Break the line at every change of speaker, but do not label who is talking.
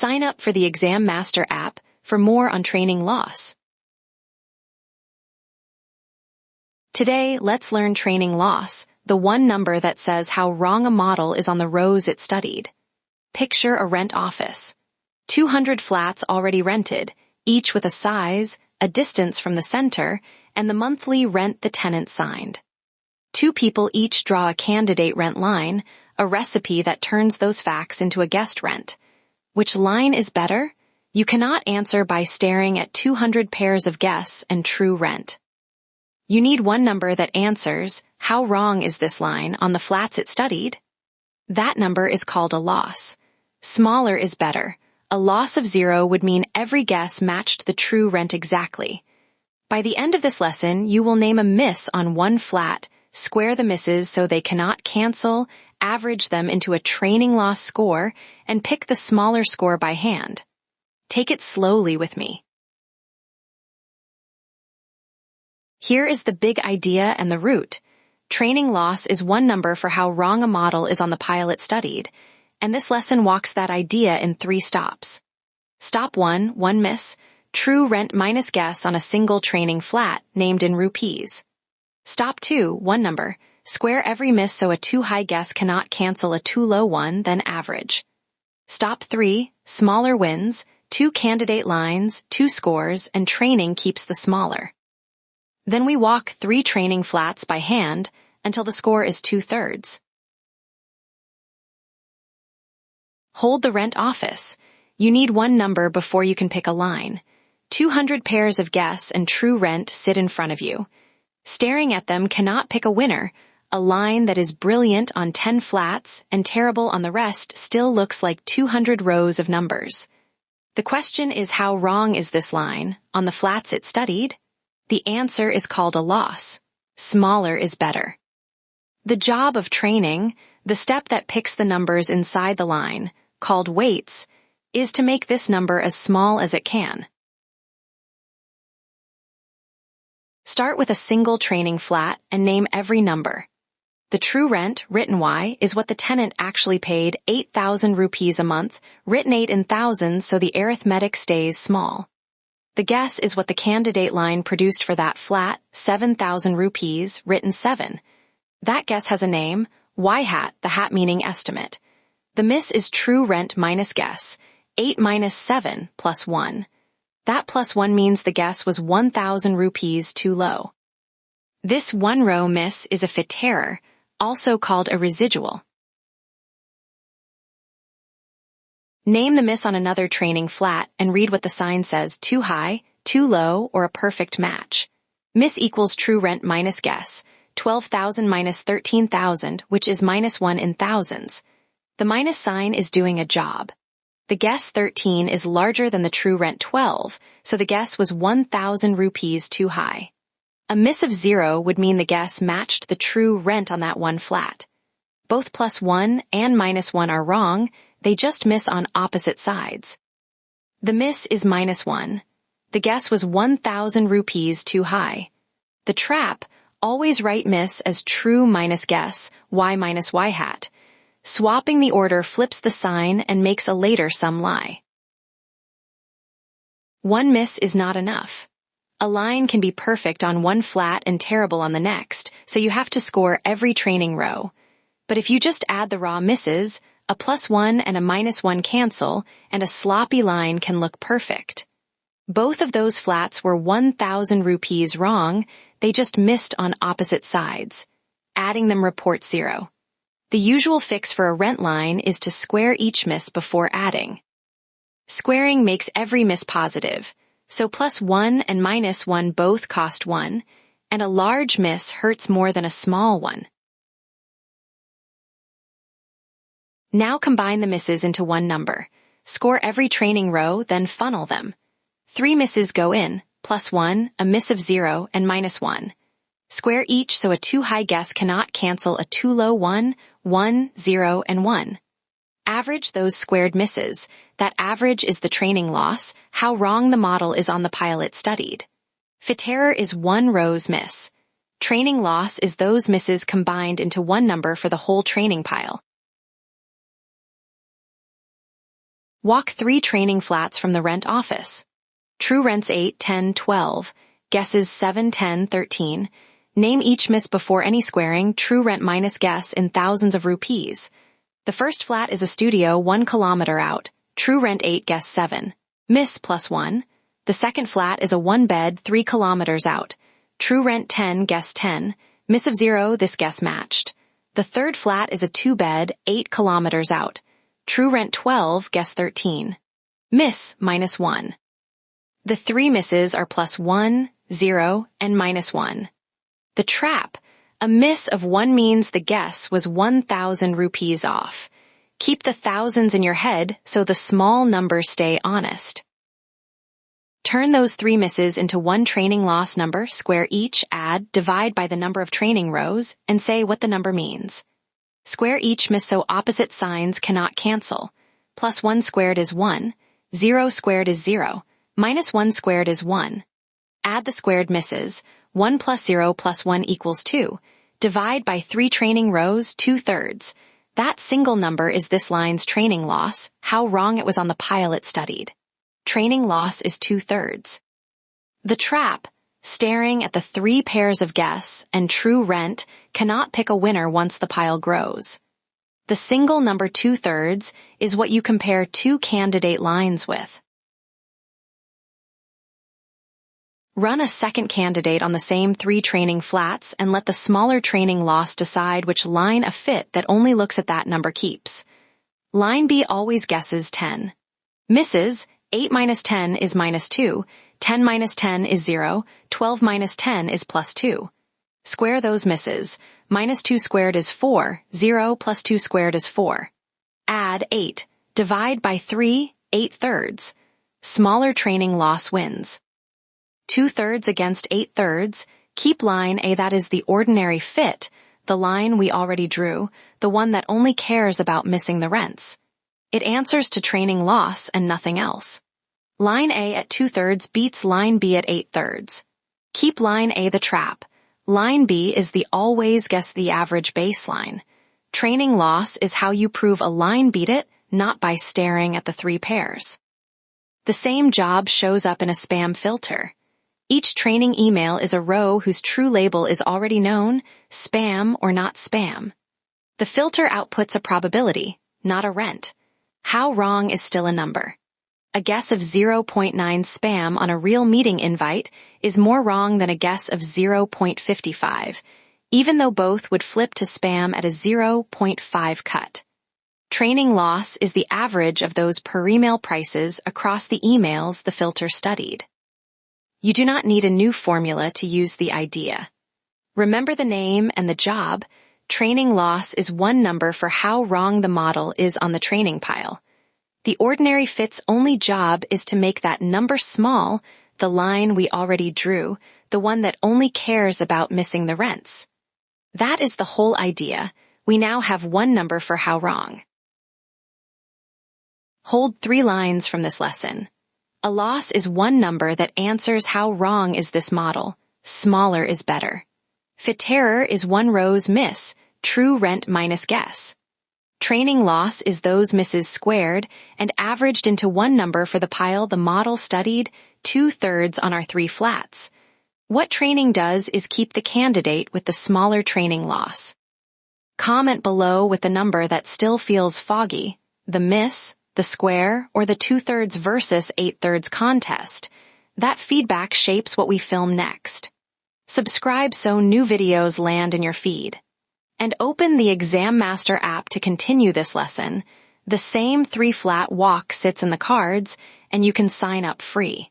Sign up for the ExamMaster app for more on training loss. Today, let's learn training loss, the one number that says how wrong a model is on the rows it studied. Picture a rent office. 200 flats already rented, each with a size, a distance from the center, and the monthly rent the tenant signed. 2 people each draw a candidate rent line, a recipe that turns those facts into a guessed rent. Which line is better? You cannot answer by staring at 200 pairs of guess and true rent. You need one number that answers, how wrong is this line on the flats it studied? That number is called a loss. Smaller is better. A loss of 0 would mean every guess matched the true rent exactly. By the end of this lesson, you will name a miss on one flat, square the misses so they cannot cancel, average them into a training loss score, and pick the smaller score by hand. Take it slowly with me. Here is the big idea and the root. Training loss is one number for how wrong a model is on the pile it studied, and this lesson walks that idea in 3 stops. Stop 1, one miss, true rent minus guess on a single training flat named in rupees. Stop 2, one number, square every miss so a too high guess cannot cancel a too low one, then average. Stop 3, smaller wins, 2 candidate lines, 2 scores, and training keeps the smaller. Then we walk 3 training flats by hand until the score is 2/3. Hold the rent office. You need one number before you can pick a line. 200 pairs of guess and true rent sit in front of you. Staring at them cannot pick a winner. A line that is brilliant on 10 flats and terrible on the rest still looks like 200 rows of numbers. The question is, how wrong is this line on the flats it studied? The answer is called a loss. Smaller is better. The job of training, the step that picks the numbers inside the line, called weights, is to make this number as small as it can. Start with a single training flat and name every number. The true rent, written Y, is what the tenant actually paid, 8,000 rupees a month, written 8 in thousands so the arithmetic stays small. The guess is what the candidate line produced for that flat, 7,000 rupees, written 7. That guess has a name, Y hat, the hat meaning estimate. The miss is true rent minus guess, 8 minus 7 plus 1. That plus 1 means the guess was 1,000 rupees too low. This one row miss is a fit error, also called a residual. Name the miss on another training flat and read what the sign says, too high, too low, or a perfect match. Miss equals true rent minus guess, 12,000 minus 13,000, which is minus 1 in thousands. The minus sign is doing a job. The guess 13 is larger than the true rent 12, so the guess was 1,000 rupees too high. A miss of 0 would mean the guess matched the true rent on that one flat. Both plus 1 and minus 1 are wrong, they just miss on opposite sides. The miss is minus 1. The guess was 1,000 rupees too high. The trap, always write miss as true minus guess, Y minus Y hat. Swapping the order flips the sign and makes a later sum lie. One miss is not enough. A line can be perfect on one flat and terrible on the next, so you have to score every training row. But if you just add the raw misses, a plus 1 and a minus 1 cancel, and a sloppy line can look perfect. Both of those flats were 1,000 rupees wrong, they just missed on opposite sides. Adding them reports 0. The usual fix for a rent line is to square each miss before adding. Squaring makes every miss positive, so plus 1 and minus 1 both cost 1, and a large miss hurts more than a small one. Now combine the misses into one number. Score every training row, then funnel them. 3 misses go in, plus 1, a miss of 0, and minus 1. Square each so a too high guess cannot cancel a too low 1, 1, 0, and 1. Average those squared misses. That average is the training loss, how wrong the model is on the pile it studied. Fit error is one row's miss. Training loss is those misses combined into one number for the whole training pile. Walk 3 training flats from the rent office. True rents 8, 10, 12. Guesses 7, 10, 13. Name each miss before any squaring, true rent minus guess in thousands of rupees. The first flat is a studio 1 kilometer out. True rent 8, guess 7. Miss plus 1. The second flat is a 1-bed 3 kilometers out. True rent 10, guess 10. Miss of 0, this guess matched. The third flat is a 2-bed 8 kilometers out. True rent 12, guess 13. Miss minus 1. The 3 misses are plus 1, 0, and minus 1. The trap. A miss of 1 means the guess was 1,000 rupees off. Keep the thousands in your head so the small numbers stay honest. Turn those 3 misses into 1 training loss number, square each, add, divide by the number of training rows, and say what the number means. Square each miss so opposite signs cannot cancel. Plus 1 squared is 1, 0 squared is 0, minus 1 squared is 1. Add the squared misses. 1 plus 0 plus 1 equals 2. Divide by 3 training rows, 2/3. That single number is this line's training loss, how wrong it was on the pile it studied. Training loss is 2/3. The trap, staring at the 3 pairs of guess and true rent, cannot pick a winner once the pile grows. The single number 2/3 is what you compare 2 candidate lines with. Run a second candidate on the same 3 training flats and let the smaller training loss decide which line of fit that only looks at that number keeps. Line B always guesses 10. Misses, 8 minus 10 is minus 2, 10 minus 10 is 0, 12 minus 10 is plus 2. Square those misses. Minus 2 squared is 4, 0 plus 2 squared is 4. Add 8. Divide by 3, 8/3. Smaller training loss wins. 2/3 against 8/3, keep line A, that is the ordinary fit, the line we already drew, the one that only cares about missing the rents. It answers to training loss and nothing else. Line A at 2/3 beats line B at 8/3. Keep line A the trap. Line B is the always guess the average baseline. Training loss is how you prove a line beat it, not by staring at the 3 pairs. The same job shows up in a spam filter. Each training email is a row whose true label is already known, spam or not spam. The filter outputs a probability, not a rent. How wrong is still a number. A guess of 0.9 spam on a real meeting invite is more wrong than a guess of 0.55, even though both would flip to spam at a 0.5 cut. Training loss is the average of those per email prices across the emails the filter studied. You do not need a new formula to use the idea. Remember the name and the job. Training loss is 1 number for how wrong the model is on the training pile. The ordinary fit's only job is to make that number small, the line we already drew, the one that only cares about missing the rents. That is the whole idea. We now have 1 number for how wrong. Hold 3 lines from this lesson. A loss is 1 number that answers how wrong is this model. Smaller is better. Fit error is 1 row's miss, true rent minus guess. Training loss is those misses squared and averaged into 1 number for the pile the model studied, 2/3 on our 3 flats. What training does is keep the candidate with the smaller training loss. Comment below with the number that still feels foggy, the miss, the square, or the 2/3 versus 8/3 contest. That feedback shapes what we film next. Subscribe so new videos land in your feed. And open the ExamMaster app to continue this lesson. The same 3 flat walk sits in the cards, and you can sign up free.